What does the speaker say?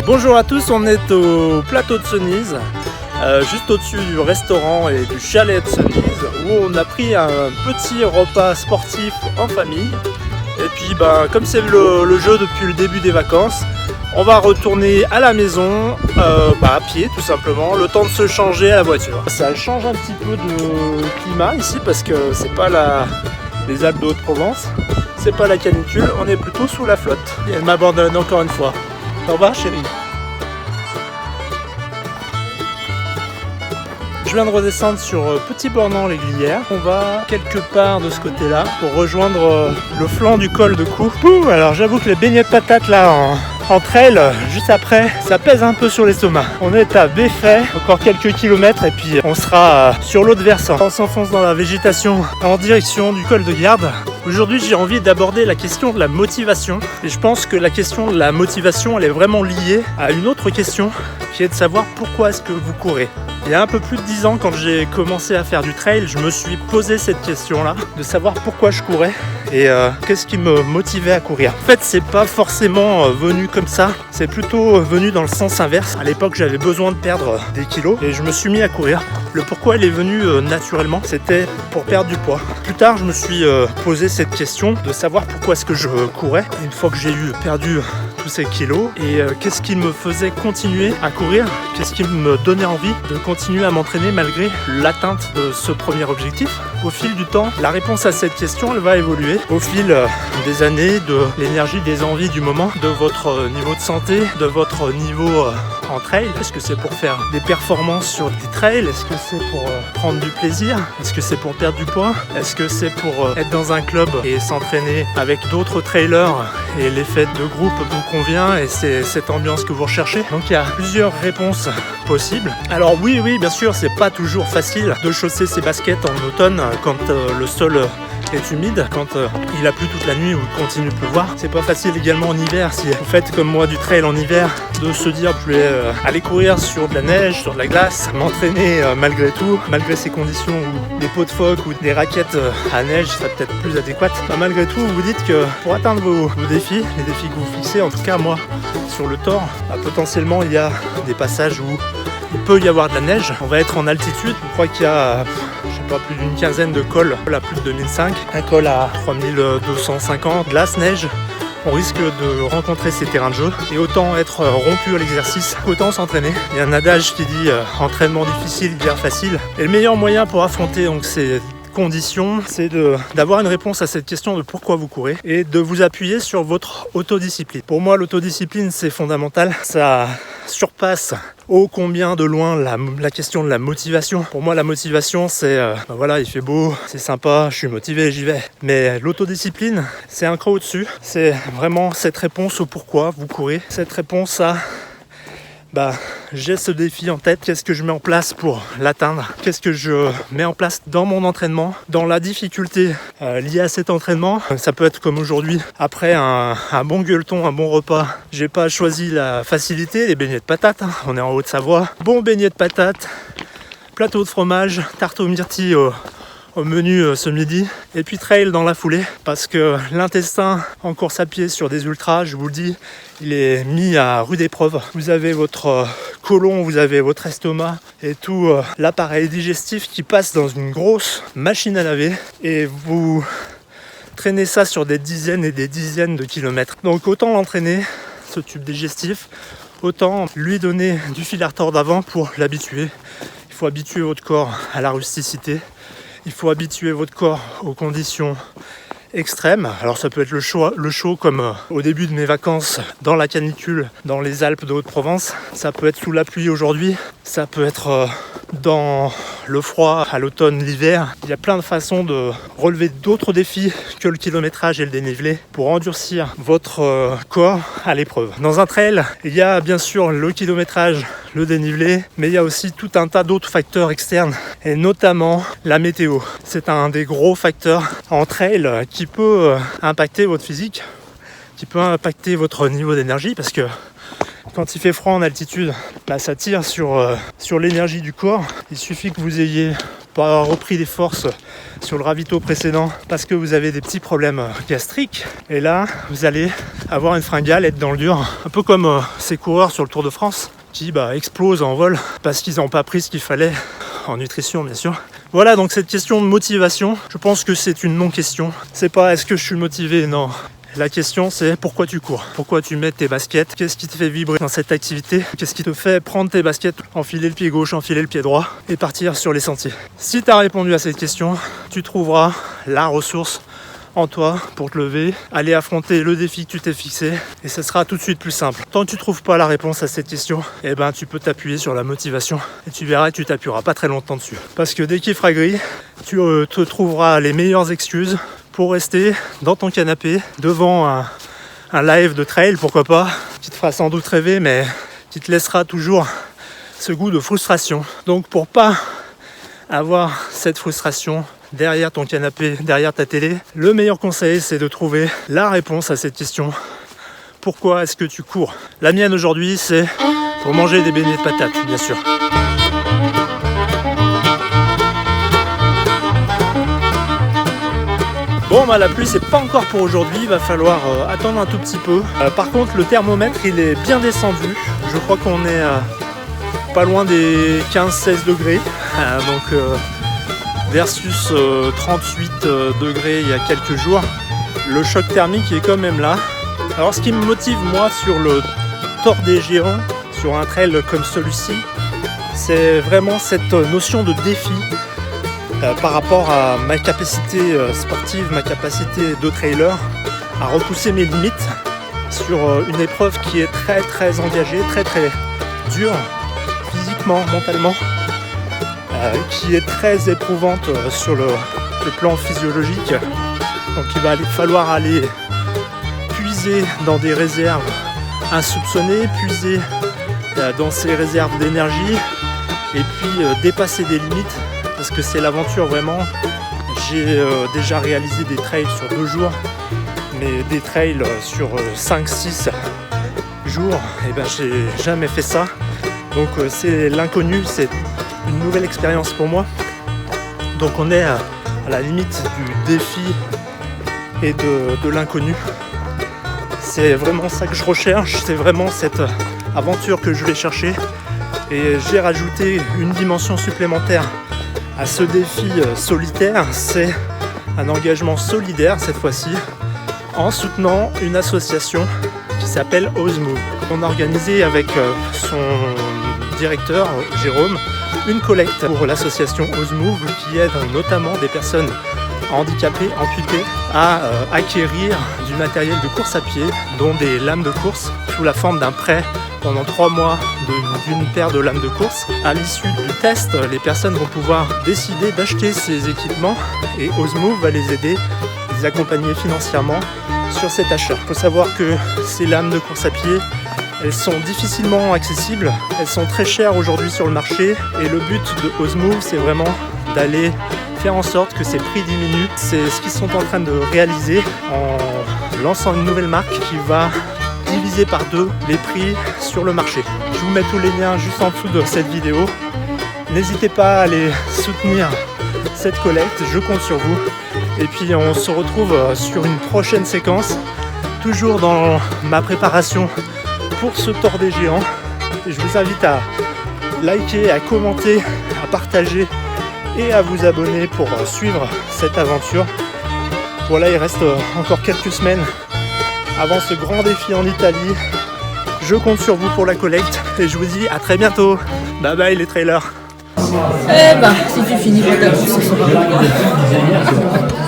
Bonjour à tous, on est au plateau de Cenise, juste au-dessus du restaurant et du chalet de Cenise, où on a pris un petit repas sportif en famille. Et puis comme c'est le jeu depuis le début des vacances, on va retourner à la maison à pied tout simplement, le temps de se changer à la voiture. Ça change un petit peu de climat ici parce que c'est pas les Alpes de Haute-Provence, c'est pas la canicule, on est plutôt sous la flotte. Et elle m'abandonne encore une fois. Au revoir chérie. Je viens de redescendre sur Petit Bornand-les-Glières. On va quelque part de ce côté-là pour rejoindre le flanc du col de Cou. Alors j'avoue que les beignets de patates là en trail, juste après, ça pèse un peu sur l'estomac. On est à Béfay, encore quelques kilomètres et puis on sera sur l'autre versant. On s'enfonce dans la végétation en direction du col de Garde. Aujourd'hui j'ai envie d'aborder la question de la motivation. Et je pense que la question de la motivation, elle est vraiment liée à une autre question qui est de savoir pourquoi est-ce que vous courez. Il y a un peu plus de 10 ans, quand j'ai commencé à faire du trail, je me suis posé cette question-là, de savoir pourquoi je courais et qu'est-ce qui me motivait à courir. En fait, c'est pas forcément venu comme ça, c'est plutôt venu dans le sens inverse. À l'époque, j'avais besoin de perdre des kilos et je me suis mis à courir. Le pourquoi il est venu naturellement, c'était pour perdre du poids. Plus tard, je me suis posé cette question de savoir pourquoi est-ce que je courais. Une fois que j'ai perdu tous ces kilos et qu'est-ce qui me faisait continuer à courir, qu'est-ce qui me donnait envie de continuer à m'entraîner malgré l'atteinte de ce premier objectif. Au fil du temps, la réponse à cette question, elle va évoluer au fil des années, de l'énergie, des envies du moment, de votre niveau de santé, de votre niveau en trail. Est-ce que c'est pour faire des performances sur des trails? Est-ce que c'est pour prendre du plaisir? Est-ce que c'est pour perdre du poids? Est-ce que c'est pour être dans un club et s'entraîner avec d'autres trailers et l'effet de groupe vous convient et c'est cette ambiance que vous recherchez? Donc il y a plusieurs réponses possibles. Alors oui, bien sûr, c'est pas toujours facile de chausser ses baskets en automne quand le sol est humide, quand il a plu toute la nuit ou il continue de pleuvoir. C'est pas facile également en hiver, si vous faites comme moi du trail en hiver, de se dire je vais aller courir sur de la neige, sur de la glace, m'entraîner malgré tout, malgré ces conditions où des pots de phoque ou des raquettes à neige seraient peut-être plus adéquates. Malgré tout, vous vous dites que pour atteindre vos défis, les défis que vous fixez, en tout cas moi sur le Thor, potentiellement il y a des passages où il peut y avoir de la neige. On va être en altitude, je crois qu'il y a plus d'une quinzaine de cols à plus de 2005, un col à 3250, glace, neige. On risque de rencontrer ces terrains de jeu et autant être rompu à l'exercice qu'autant s'entraîner. Il y a un adage qui dit entraînement difficile, guerre facile. Et le meilleur moyen pour affronter donc ces conditions, c'est d'avoir une réponse à cette question de pourquoi vous courez et de vous appuyer sur votre autodiscipline. Pour moi, l'autodiscipline, c'est fondamental. Ça surpasse ô combien de loin la question de la motivation. Pour moi, la motivation, c'est voilà, il fait beau, c'est sympa, je suis motivé, j'y vais. Mais l'autodiscipline, c'est un cran au-dessus. C'est vraiment cette réponse au pourquoi vous courez. Cette réponse à j'ai ce défi en tête, qu'est-ce que je mets en place pour l'atteindre? Qu'est-ce que je mets en place dans mon entraînement? Dans la difficulté liée à cet entraînement, ça peut être comme aujourd'hui, après un bon gueuleton, un bon repas, j'ai pas choisi la facilité, les beignets de patates, on est en Haute-Savoie, bon beignet de patates, plateau de fromage, tarte aux myrtilles au menu ce midi, et puis trail dans la foulée, parce que l'intestin en course à pied sur des ultras, je vous le dis, il est mis à rude épreuve. Vous avez votre côlon, vous avez votre estomac et tout l'appareil digestif qui passe dans une grosse machine à laver et vous traînez ça sur des dizaines et des dizaines de kilomètres. Donc autant l'entraîner, ce tube digestif, autant lui donner du fil à retordre d'avant pour l'habituer. Il faut habituer votre corps à la rusticité. Il faut habituer votre corps aux conditions extrêmes. Alors ça peut être le chaud comme au début de mes vacances dans la canicule dans les Alpes de Haute-Provence. Ça peut être sous la pluie aujourd'hui. Ça peut être dans le froid à l'automne, l'hiver. Il y a plein de façons de relever d'autres défis que le kilométrage et le dénivelé pour endurcir votre corps à l'épreuve. Dans un trail, il y a bien sûr le kilométrage, le dénivelé, mais il y a aussi tout un tas d'autres facteurs externes et notamment la météo. C'est un des gros facteurs en trail qui peut impacter votre physique, qui peut impacter votre niveau d'énergie parce que quand il fait froid en altitude, ça tire sur l'énergie du corps. Il suffit que vous ayez pour avoir repris des forces sur le ravito précédent parce que vous avez des petits problèmes gastriques. Et là, vous allez avoir une fringale, être dans le dur. Un peu comme ces coureurs sur le Tour de France qui explosent en vol parce qu'ils n'ont pas pris ce qu'il fallait en nutrition, bien sûr. Voilà, donc cette question de motivation, je pense que c'est une non-question. C'est pas est-ce que je suis motivé, non. La question c'est pourquoi tu cours, pourquoi tu mets tes baskets, qu'est-ce qui te fait vibrer dans cette activité, qu'est-ce qui te fait prendre tes baskets, enfiler le pied gauche, enfiler le pied droit et partir sur les sentiers. Si tu as répondu à cette question, tu trouveras la ressource en toi pour te lever, aller affronter le défi que tu t'es fixé et ce sera tout de suite plus simple. Tant que tu trouves pas la réponse à cette question, tu peux t'appuyer sur la motivation et tu verras que tu t'appuieras pas très longtemps dessus. Parce que dès qu'il fera gris, tu te trouveras les meilleures excuses pour rester dans ton canapé devant un live de trail, pourquoi pas, qui te fera sans doute rêver mais qui te laissera toujours ce goût de frustration. Donc pour pas avoir cette frustration derrière ton canapé, derrière ta télé, le meilleur conseil c'est de trouver la réponse à cette question. Pourquoi est-ce que tu cours? La mienne aujourd'hui c'est pour manger des beignets de patates, bien sûr. Bon la pluie c'est pas encore pour aujourd'hui, il va falloir attendre un tout petit peu. Par contre le thermomètre il est bien descendu, je crois qu'on est pas loin des 15-16 degrés, donc versus 38 degrés il y a quelques jours. Le choc thermique est quand même là. Alors ce qui me motive moi sur le Tour des Géants, sur un trail comme celui-ci, c'est vraiment cette notion de défi. Par rapport à ma capacité sportive, ma capacité de trailer, à repousser mes limites sur une épreuve qui est très très engagée, très très dure, physiquement, mentalement, qui est très éprouvante sur le plan physiologique. Donc il va falloir aller puiser dans des réserves insoupçonnées, puiser dans ces réserves d'énergie et puis dépasser des limites. Parce que c'est l'aventure vraiment. J'ai déjà réalisé des trails sur 2 jours, mais des trails sur 5-6 jours, j'ai jamais fait ça. Donc c'est l'inconnu, c'est une nouvelle expérience pour moi. Donc on est à la limite du défi et de l'inconnu. C'est vraiment ça que je recherche, c'est vraiment cette aventure que je vais chercher. Et j'ai rajouté une dimension supplémentaire à ce défi solitaire, c'est un engagement solidaire cette fois-ci, en soutenant une association qui s'appelle Ozmove. On a organisé avec son directeur Jérôme une collecte pour l'association Ozmove qui aide notamment des personnes handicapées, amputées, à acquérir du matériel de course à pied, dont des lames de course, sous la forme d'un prêt pendant 3 mois d'une paire de lames de course. À l'issue du test, les personnes vont pouvoir décider d'acheter ces équipements et Ozmove va les aider, les accompagner financièrement sur cet achat. Il faut savoir que ces lames de course à pied, elles sont difficilement accessibles, elles sont très chères aujourd'hui sur le marché et le but de Ozmove c'est vraiment d'aller faire en sorte que ces prix diminuent. C'est ce qu'ils sont en train de réaliser en lançant une nouvelle marque qui va diviser par 2 les prix sur le marché. Je vous mets tous les liens juste en dessous de cette vidéo. N'hésitez pas à aller soutenir cette collecte, je compte sur vous. Et puis on se retrouve sur une prochaine séquence, toujours dans ma préparation pour ce Tour des Géants. Et je vous invite à liker, à commenter, à partager et à vous abonner pour suivre cette aventure. Voilà, il reste encore quelques semaines avant ce grand défi en Italie. Je compte sur vous pour la collecte et je vous dis à très bientôt. Bye bye les trailers. Si tu finis par ta course, ce sera pas grave.